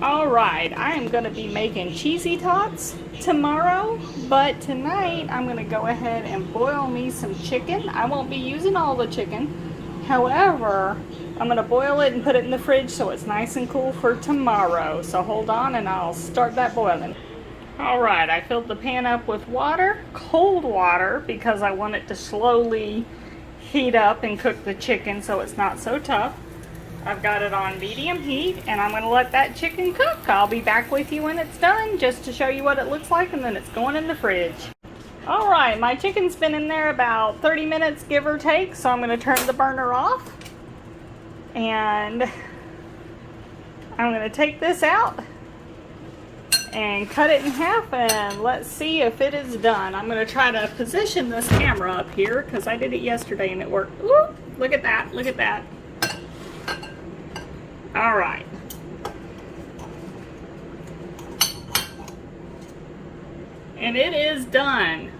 Alright, I am going to be making cheesy tots tomorrow, but tonight I'm going to go ahead and boil me some chicken. I won't be using all the chicken. However, I'm going to boil it and put it in the fridge so it's nice and cool for tomorrow. So hold on and I'll start that boiling. Alright, I filled the pan up with water, cold water, because I want it to slowly heat up and cook the chicken so it's not so tough. I've got it on medium heat and I'm going to let that chicken cook. I'll be back with you when it's done just to show you what it looks like, and then it's going in the fridge. Alright, my chicken's been in there about 30 minutes give or take, so I'm going to turn the burner off. And I'm going to take this out and cut it in half, and let's see if it is done. I'm going to try to position this camera up here because I did it yesterday and it worked. Ooh, look at that, look at that. All right. And it is done.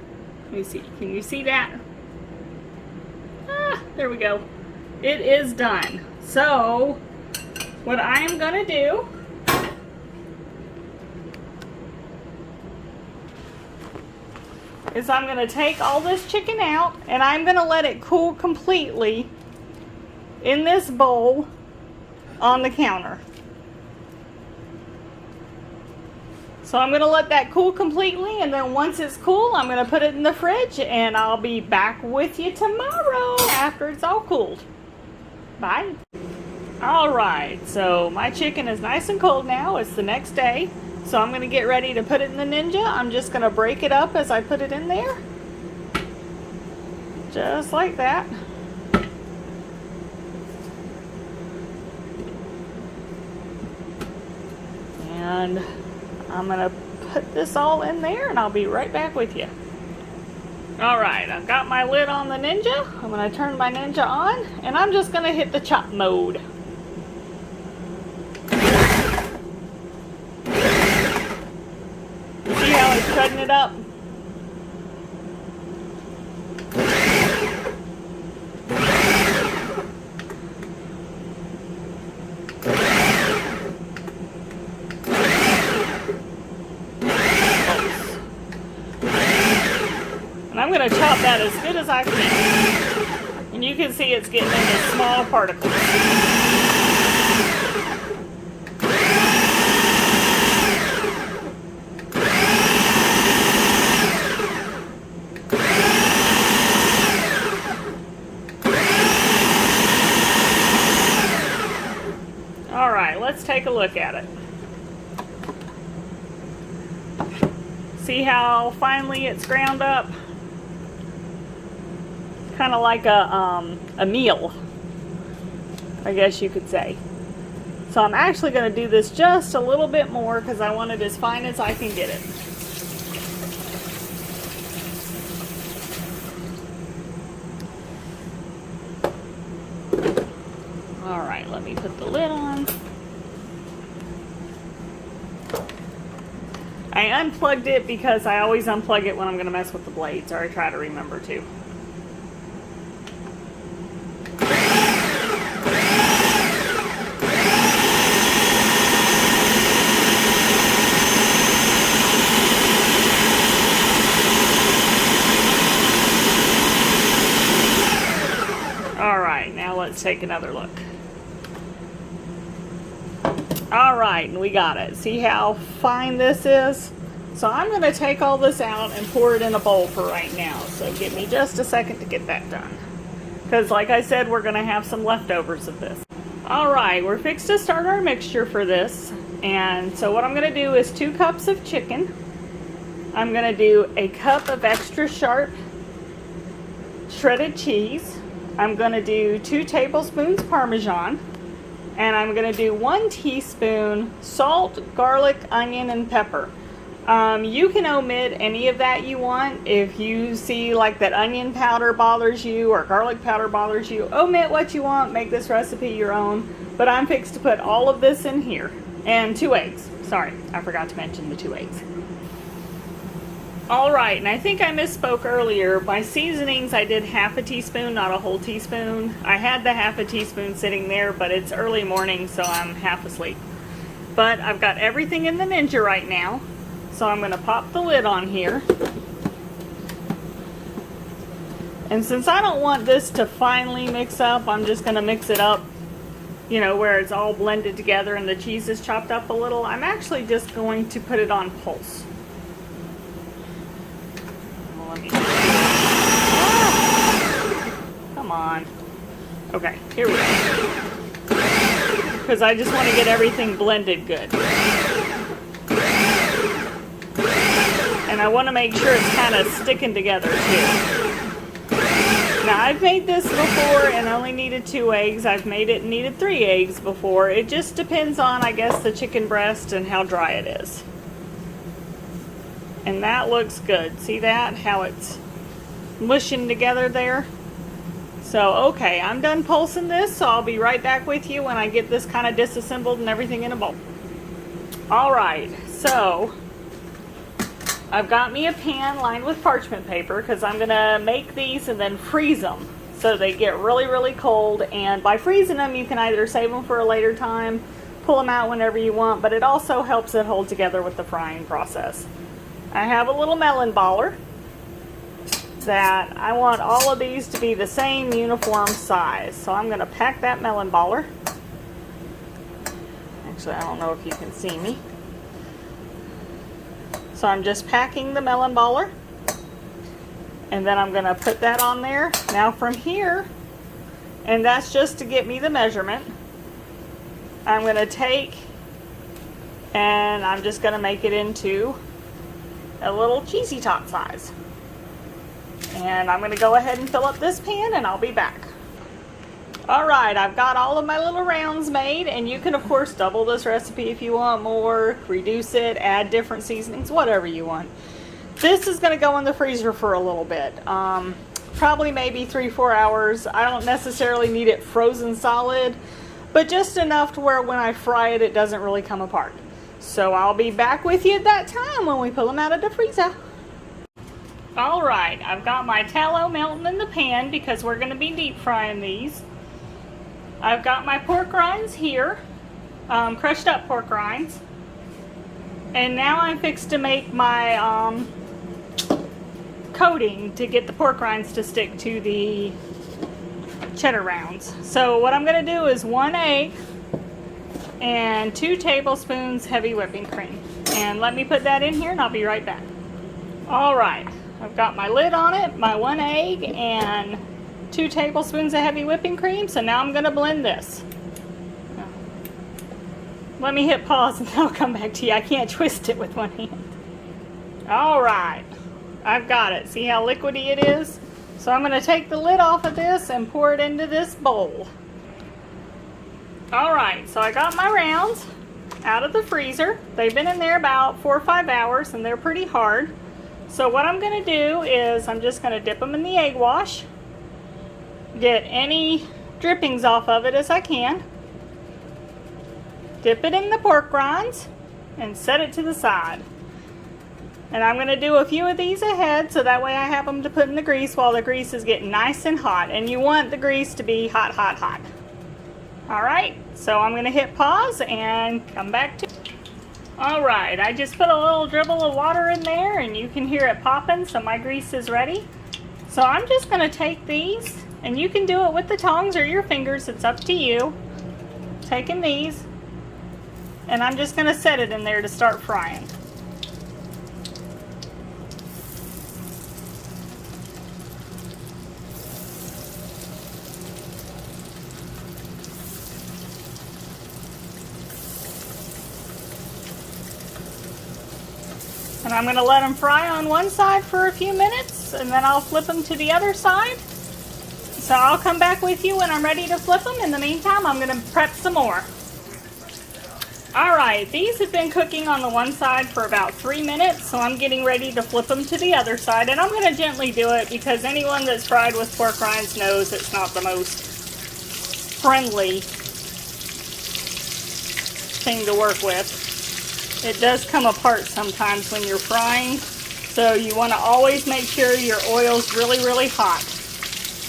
Let me see. Can you see that? Ah, there we go. It is done. So, what I am going to do is I'm going to take all this chicken out and I'm going to let it cool completely in this bowl on the counter. So I'm going to let that cool completely, and then once it's cool I'm going to put it in the fridge and I'll be back with you tomorrow after it's all cooled. Bye. Alright, so my chicken is nice and cold now. It's the next day. So I'm going to get ready to put it in the Ninja. I'm just going to break it up as I put it in there. Just like that. And I'm going to put this all in there and I'll be right back with you. Alright, I've got my lid on the Ninja. I'm going to turn my Ninja on and I'm just going to hit the chop mode. See how it's cutting it up? And I'm going to chop that as good as I can. And you can see it's getting into small particles. Alright, let's take a look at it. See how finely it's ground up? Kind of like a meal, I guess you could say. So I'm actually going to do this just a little bit more because I want it as fine as I can get it. Alright, let me put the lid on. I unplugged it because I always unplug it when I'm going to mess with the blades, or I try to remember to. Alright, now let's take another look. Alright, and we got it. See how fine this is? So I'm going to take all this out and pour it in a bowl for right now. So give me just a second to get that done. Because like I said, we're going to have some leftovers of this. Alright, we're fixed to start our mixture for this. And so what I'm going to do is 2 cups of chicken. I'm going to do a cup of extra sharp shredded cheese. I'm going to do 2 tablespoons Parmesan. And I'm going to do 1 teaspoon salt, garlic, onion, and pepper. You can omit any of that you want. If you see like that onion powder bothers you or garlic powder bothers you, omit what you want, make this recipe your own. But I'm fixed to put all of this in here. And 2 eggs. Sorry, I forgot to mention the 2 eggs. Alright, and I think I misspoke earlier. My seasonings, I did half a teaspoon, not a whole teaspoon. I had the half a teaspoon sitting there, but it's early morning, so I'm half asleep. But I've got everything in the Ninja right now. So I'm going to pop the lid on here. And since I don't want this to finely mix up, I'm just going to mix it up, you know, where it's all blended together and the cheese is chopped up a little. I'm actually just going to put it on pulse. Well, let me come on. Okay, here we go. Because I just want to get everything blended good. And I want to make sure it's kind of sticking together too. Now, I've made this before and only needed 2 eggs. I've made it and needed 3 eggs before. It just depends on, I guess, the chicken breast and how dry it is. And that looks good. See that? How it's mushing together there? So, okay, I'm done pulsing this, so I'll be right back with you when I get this kind of disassembled and everything in a bowl. Alright, so I've got me a pan lined with parchment paper because I'm going to make these and then freeze them so they get really, really cold. And by freezing them, you can either save them for a later time, pull them out whenever you want, but it also helps it hold together with the frying process. I have a little melon baller that I want all of these to be the same uniform size. So I'm going to pack that melon baller. Actually, I don't know if you can see me. So I'm just packing the melon baller, and then I'm going to put that on there. Now from here, and that's just to get me the measurement, I'm going to take and I'm just going to make it into a little cheesy tot size. And I'm going to go ahead and fill up this pan and I'll be back. Alright, I've got all of my little rounds made, and you can of course double this recipe if you want more, reduce it, add different seasonings, whatever you want. This is going to go in the freezer for a little bit, probably maybe 3-4 hours. I don't necessarily need it frozen solid, but just enough to where when I fry it, it doesn't really come apart. So I'll be back with you at that time when we pull them out of the freezer. Alright, I've got my tallow melting in the pan because we're going to be deep frying these. I've got my pork rinds here, crushed up pork rinds, and now I'm fixed to make my coating to get the pork rinds to stick to the cheddar rounds. So what I'm going to do is 1 egg and 2 tablespoons heavy whipping cream. And let me put that in here and I'll be right back. Alright, I've got my lid on it, my 1 egg and 2 tablespoons of heavy whipping cream. So now I'm going to blend this. Let me hit pause and then I'll come back to you. I can't twist it with one hand. Alright, I've got it. See how liquidy it is? So I'm going to take the lid off of this and pour it into this bowl. Alright, so I got my rounds out of the freezer. They've been in there about 4 or 5 hours and they're pretty hard. So what I'm going to do is I'm just going to dip them in the egg wash. Get any drippings off of it as I can. Dip it in the pork rinds and set it to the side. And I'm going to do a few of these ahead so that way I have them to put in the grease while the grease is getting nice and hot. And you want the grease to be hot, hot, hot. Alright, so I'm going to hit pause and come back to it. Alright, I just put a little dribble of water in there and you can hear it popping, so my grease is ready. So I'm just going to take these, and you can do it with the tongs or your fingers, it's up to you. Taking these, and I'm just going to set it in there to start frying. And I'm going to let them fry on one side for a few minutes, and then I'll flip them to the other side. So I'll come back with you when I'm ready to flip them. In the meantime, I'm going to prep some more. Alright, these have been cooking on the one side for about 3 minutes, so I'm getting ready to flip them to the other side. And I'm going to gently do it because anyone that's fried with pork rinds knows it's not the most friendly thing to work with. It does come apart sometimes when you're frying, so you want to always make sure your oil's really, really hot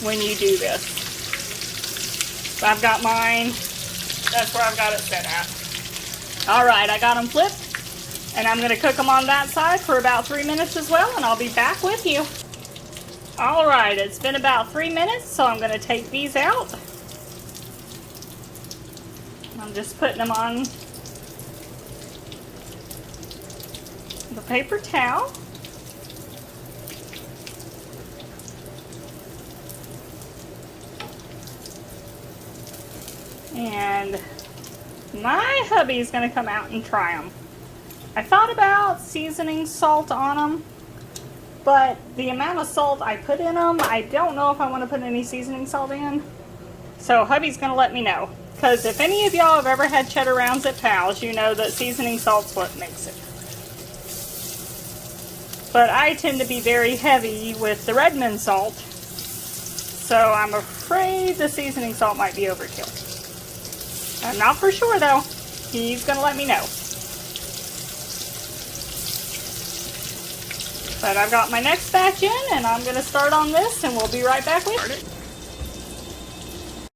when you do this. So I've got mine, that's where I've got it set at. Alright, I got them flipped. And I'm going to cook them on that side for about 3 minutes as well, and I'll be back with you. Alright, it's been about 3 minutes, so I'm going to take these out. I'm just putting them on the paper towel. And my hubby's going to come out and try them. I thought about seasoning salt on them, but the amount of salt I put in them, I don't know if I want to put any seasoning salt in. So hubby's going to let me know. Because if any of y'all have ever had Cheddar Rounds at Pal's, you know that seasoning salt's what makes it. But I tend to be very heavy with the Redmond salt, so I'm afraid the seasoning salt might be overkill. I'm not for sure though. He's going to let me know. But I've got my next batch in, and I'm going to start on this, and we'll be right back with you.